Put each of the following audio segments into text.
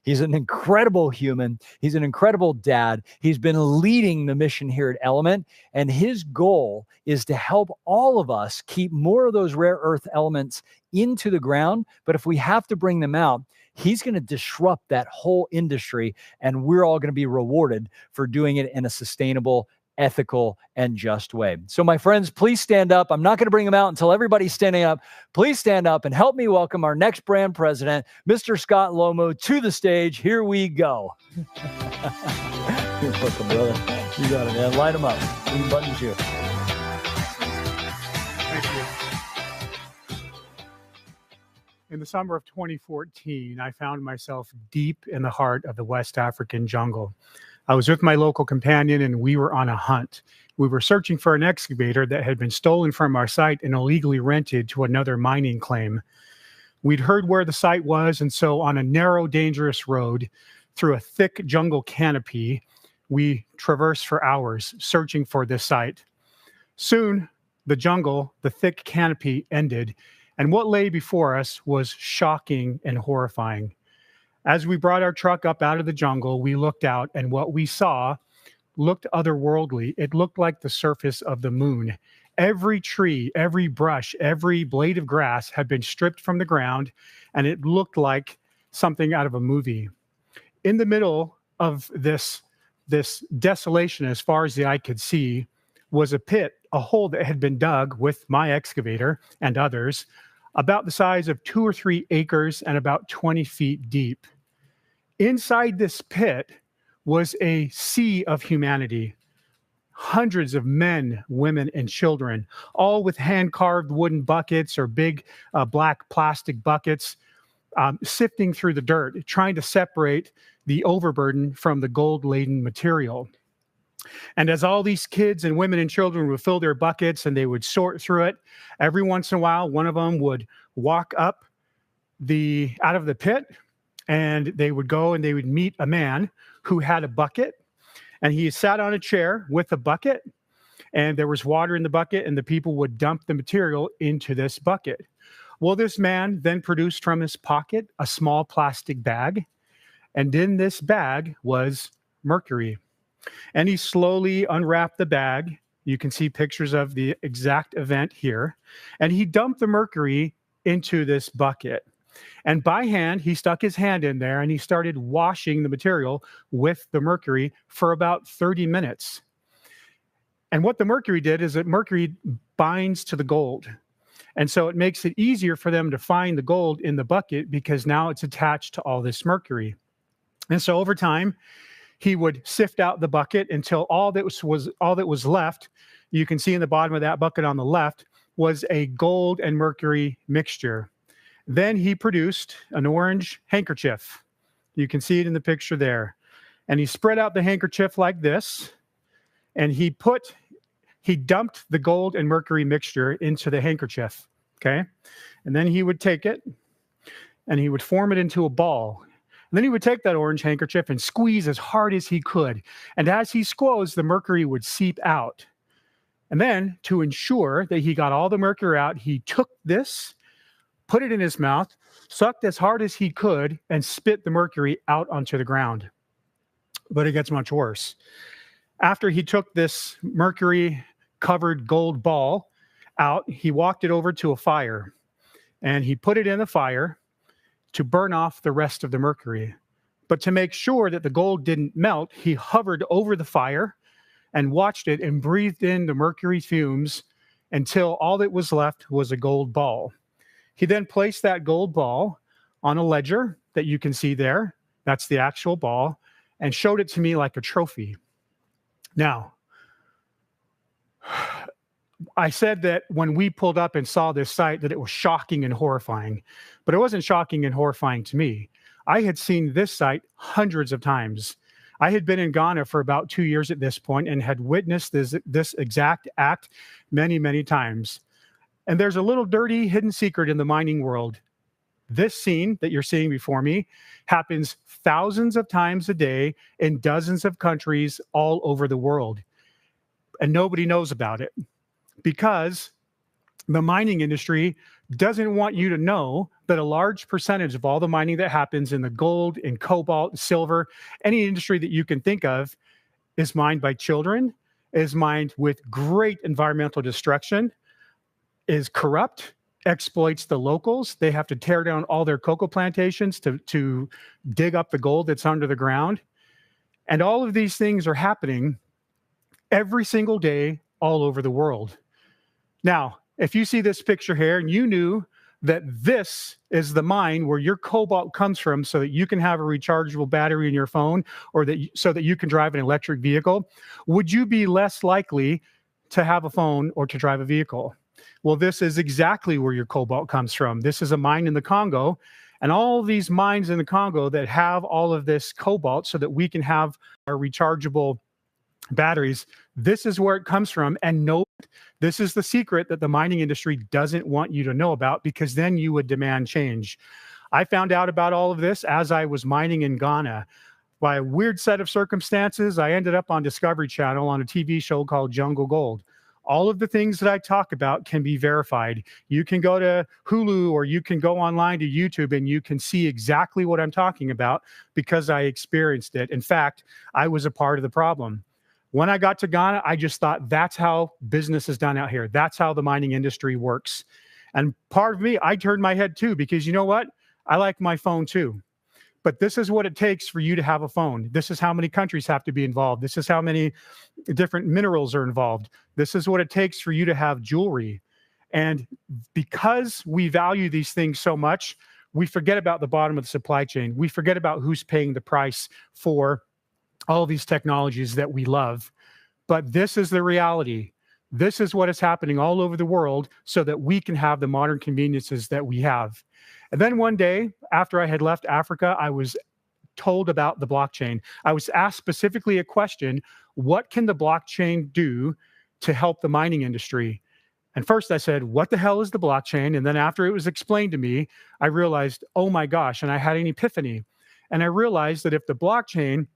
He's an incredible human. He's an incredible dad. He's been leading the mission here at Element, and his goal is to help all of us keep more of those rare earth elements into the ground. But if we have to bring them out, he's going to disrupt that whole industry, and we're all going to be rewarded for doing it in a sustainable, ethical, and just way. So my friends, please stand up. I'm not going to bring them out until everybody's standing up. Please stand up and help me welcome our next brand president, Mr. Scott Lomo, to the stage. Here we go. You're welcome, brother. You got it, man. Light them up. Buttons you. Thank you. In the summer of 2014, I found myself deep in the heart of the West African jungle. I was with my local companion and we were on a hunt. We were searching for an excavator that had been stolen from our site and illegally rented to another mining claim. We'd heard where the site was, and so on a narrow, dangerous road through a thick jungle canopy, we traversed for hours searching for this site. Soon, the thick canopy ended, and what lay before us was shocking and horrifying. As we brought our truck up out of the jungle, we looked out, and what we saw looked otherworldly. It looked like the surface of the moon. Every tree, every brush, every blade of grass had been stripped from the ground, and it looked like something out of a movie. In the middle of this desolation, as far as the eye could see, was a pit, a hole that had been dug with my excavator and others, about the size of 2 or 3 acres and about 20 feet deep. Inside this pit was a sea of humanity. Hundreds of men, women, and children, all with hand-carved wooden buckets or big black plastic buckets, sifting through the dirt, trying to separate the overburden from the gold-laden material. And as all these kids and women and children would fill their buckets and they would sort through it, every once in a while, one of them would walk up out of the pit, and they would go and they would meet a man who had a bucket, and he sat on a chair with a bucket, and there was water in the bucket, and the people would dump the material into this bucket. Well, this man then produced from his pocket a small plastic bag, and in this bag was mercury. And he slowly unwrapped the bag. You can see pictures of the exact event here. And he dumped the mercury into this bucket. And by hand, he stuck his hand in there and he started washing the material with the mercury for about 30 minutes. And what the mercury did is that mercury binds to the gold. And so it makes it easier for them to find the gold in the bucket because now it's attached to all this mercury. And so over time, he would sift out the bucket until all that was left, you can see in the bottom of that bucket on the left, was a gold and mercury mixture. Then he produced an orange handkerchief. You can see it in the picture there. And he spread out the handkerchief like this, and he dumped the gold and mercury mixture into the handkerchief, okay? And then he would take it, and he would form it into a ball. And then he would take that orange handkerchief and squeeze as hard as he could. And as he squeezed, the mercury would seep out. And then, to ensure that he got all the mercury out, he took this, put it in his mouth, sucked as hard as he could, and spit the mercury out onto the ground. But it gets much worse. After he took this mercury-covered gold ball out, he walked it over to a fire, and he put it in the fire to burn off the rest of the mercury. But to make sure that the gold didn't melt, he hovered over the fire and watched it and breathed in the mercury fumes until all that was left was a gold ball. He then placed that gold ball on a ledger that you can see there. That's the actual ball, and showed it to me like a trophy. Now, I said that when we pulled up and saw this site that it was shocking and horrifying, but it wasn't shocking and horrifying to me. I had seen this site hundreds of times. I had been in Ghana for about 2 years at this point and had witnessed this exact act many, many times. And there's a little dirty hidden secret in the mining world. This scene that you're seeing before me happens thousands of times a day in dozens of countries all over the world. And nobody knows about it because the mining industry doesn't want you to know that a large percentage of all the mining that happens in the gold, in cobalt, silver, any industry that you can think of is mined by children, is mined with great environmental destruction, is corrupt, exploits the locals. They have to tear down all their cocoa plantations to dig up the gold that's under the ground. And all of these things are happening every single day all over the world. Now, if you see this picture here and you knew that this is the mine where your cobalt comes from so that you can have a rechargeable battery in your phone or so that you can drive an electric vehicle, would you be less likely to have a phone or to drive a vehicle? Well, this is exactly where your cobalt comes from. This is a mine in the Congo, and all these mines in the Congo that have all of this cobalt so that we can have our rechargeable batteries, this is where it comes from. And no, this is the secret that the mining industry doesn't want you to know about, because then you would demand change. I found out about all of this as I was mining in Ghana. By a weird set of circumstances, I ended up on Discovery Channel on a TV show called Jungle Gold. All of the things that I talk about can be verified. You can go to Hulu or you can go online to YouTube and you can see exactly what I'm talking about because I experienced it. In fact, I was a part of the problem. When I got to Ghana, I just thought that's how business is done out here. That's how the mining industry works. And part of me, I turned my head too, because you know what? I like my phone too. But this is what it takes for you to have a phone. This is how many countries have to be involved. This is how many different minerals are involved. This is what it takes for you to have jewelry. And because we value these things so much, we forget about the bottom of the supply chain. We forget about who's paying the price for all these technologies that we love. But this is the reality. This is what is happening all over the world so that we can have the modern conveniences that we have. And then one day, after I had left Africa, I was told about the blockchain. I was asked specifically a question: what can the blockchain do to help the mining industry? And first I said, what the hell is the blockchain? And then after it was explained to me, I realized, oh my gosh, and I had an epiphany. And I realized that if the blockchain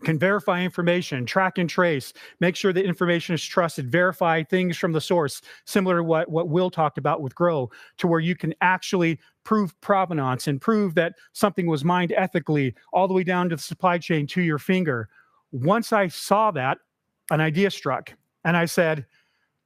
can verify information, track and trace, make sure that information is trusted, verify things from the source, similar to what Will talked about with Grow, to where you can actually prove provenance and prove that something was mined ethically all the way down to the supply chain to your finger. Once I saw that, an idea struck, and I said,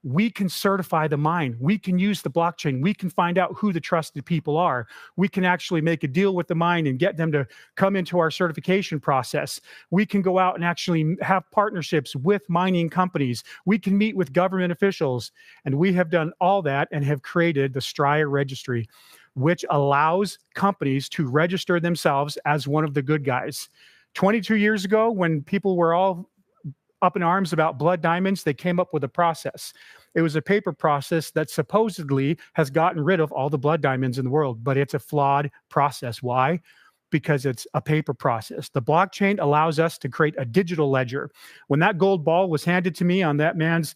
we can certify the mine. We can use the blockchain. We can find out who the trusted people are. We can actually make a deal with the mine and get them to come into our certification process. We can go out and actually have partnerships with mining companies. We can meet with government officials. And we have done all that and have created the Strya registry, which allows companies to register themselves as one of the good guys. 22 years ago, when people were all up in arms about blood diamonds, they came up with a process. It was a paper process that supposedly has gotten rid of all the blood diamonds in the world, but it's a flawed process. Why? Because it's a paper process. The blockchain allows us to create a digital ledger. When that gold ball was handed to me on that man's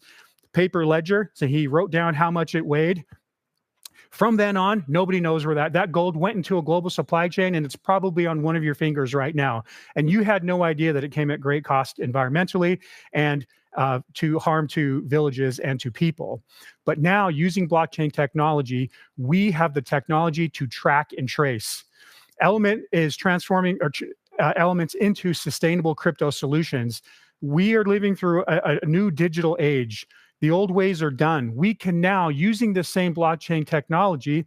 paper ledger, so he wrote down how much it weighed. From then on, nobody knows where that gold went into a global supply chain, and it's probably on one of your fingers right now. And you had no idea that it came at great cost environmentally and to harm to villages and to people. But now, using blockchain technology, we have the technology to track and trace. Element is transforming elements into sustainable crypto solutions. We are living through a new digital age. The old ways are done. We can now, using the same blockchain technology,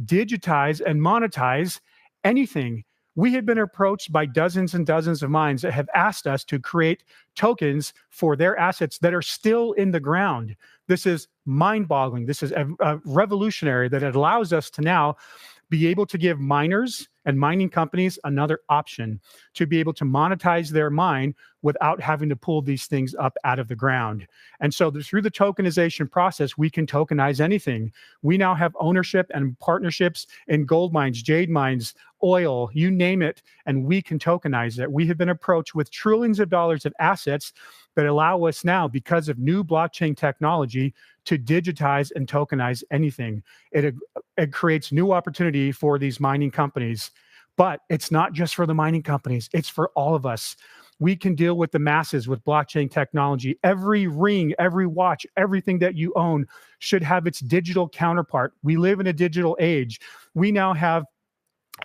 digitize and monetize anything. We have been approached by dozens and dozens of mines that have asked us to create tokens for their assets that are still in the ground. This is mind-boggling. This is revolutionary, that it allows us to now be able to give miners and mining companies another option to be able to monetize their mine without having to pull these things up out of the ground. And so through the tokenization process, we can tokenize anything. We now have ownership and partnerships in gold mines, jade mines, oil, you name it, and we can tokenize it. We have been approached with trillions of dollars of assets that allow us now, because of new blockchain technology, to digitize and tokenize anything. It creates new opportunity for these mining companies. But it's not just for the mining companies, it's for all of us. we can deal with the masses with blockchain technology. Every ring, every watch, everything that you own should have its digital counterpart. We live in a digital age. We now have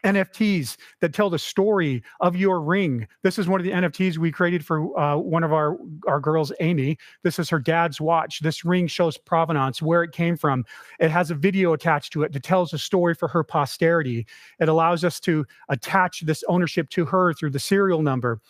NFTs that tell the story of your ring. This is one of the NFTs we created for one of our girls, Amy. This is her dad's watch. This ring shows provenance, where it came from. It has a video attached to it that tells a story for her posterity. It allows us to attach this ownership to her through the serial number.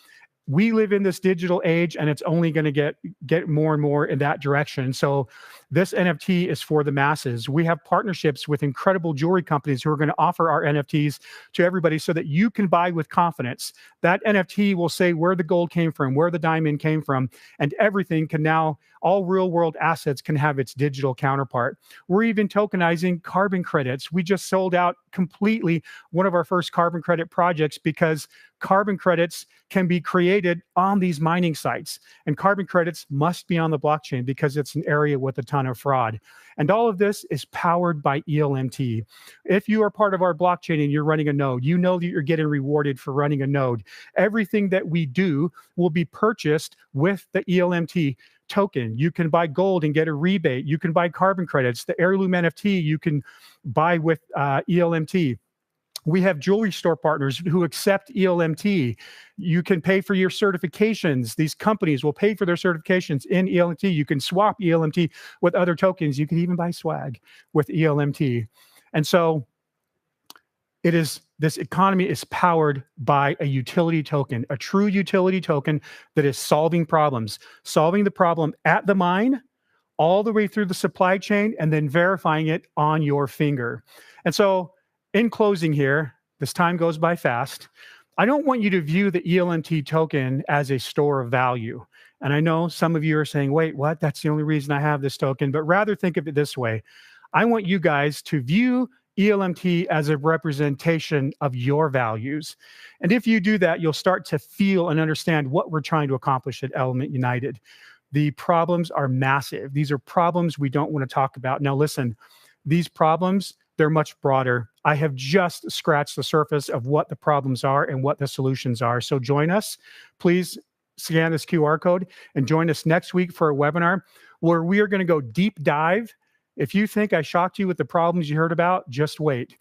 We live in this digital age, and it's only going to get more and more in that direction. So this NFT is for the masses. We have partnerships with incredible jewelry companies who are going to offer our NFTs to everybody so that you can buy with confidence. That NFT will say where the gold came from, where the diamond came from, and everything can now, all real world assets can have its digital counterpart. We're even tokenizing carbon credits. We just sold out completely one of our first carbon credit projects because carbon credits can be created on these mining sites, and carbon credits must be on the blockchain because it's an area with a ton of fraud. And all of this is powered by ELMT. If you are part of our blockchain and you're running a node, you know that you're getting rewarded for running a node. Everything that we do will be purchased with the ELMT token. You can buy gold and get a rebate. You can buy carbon credits. The heirloom NFT you can buy with ELMT. We have jewelry store partners who accept ELMT. You can pay for your certifications. These companies will pay for their certifications in ELMT. You can swap ELMT with other tokens. You can even buy swag with ELMT. And so this economy is powered by a utility token, a true utility token that is solving problems, solving the problem at the mine, all the way through the supply chain, and then verifying it on your finger. And so in closing here, this time goes by fast. I don't want you to view the ELMT token as a store of value. And I know some of you are saying, wait, what? That's the only reason I have this token. But rather think of it this way. I want you guys to view ELMT as a representation of your values. And if you do that, you'll start to feel and understand what we're trying to accomplish at Element United. The problems are massive. These are problems we don't want to talk about. Now, listen, these problems, they're much broader. I have just scratched the surface of what the problems are and what the solutions are. So join us. Please scan this QR code and join us next week for a webinar where we are going to go deep dive. If you think I shocked you with the problems you heard about, just wait.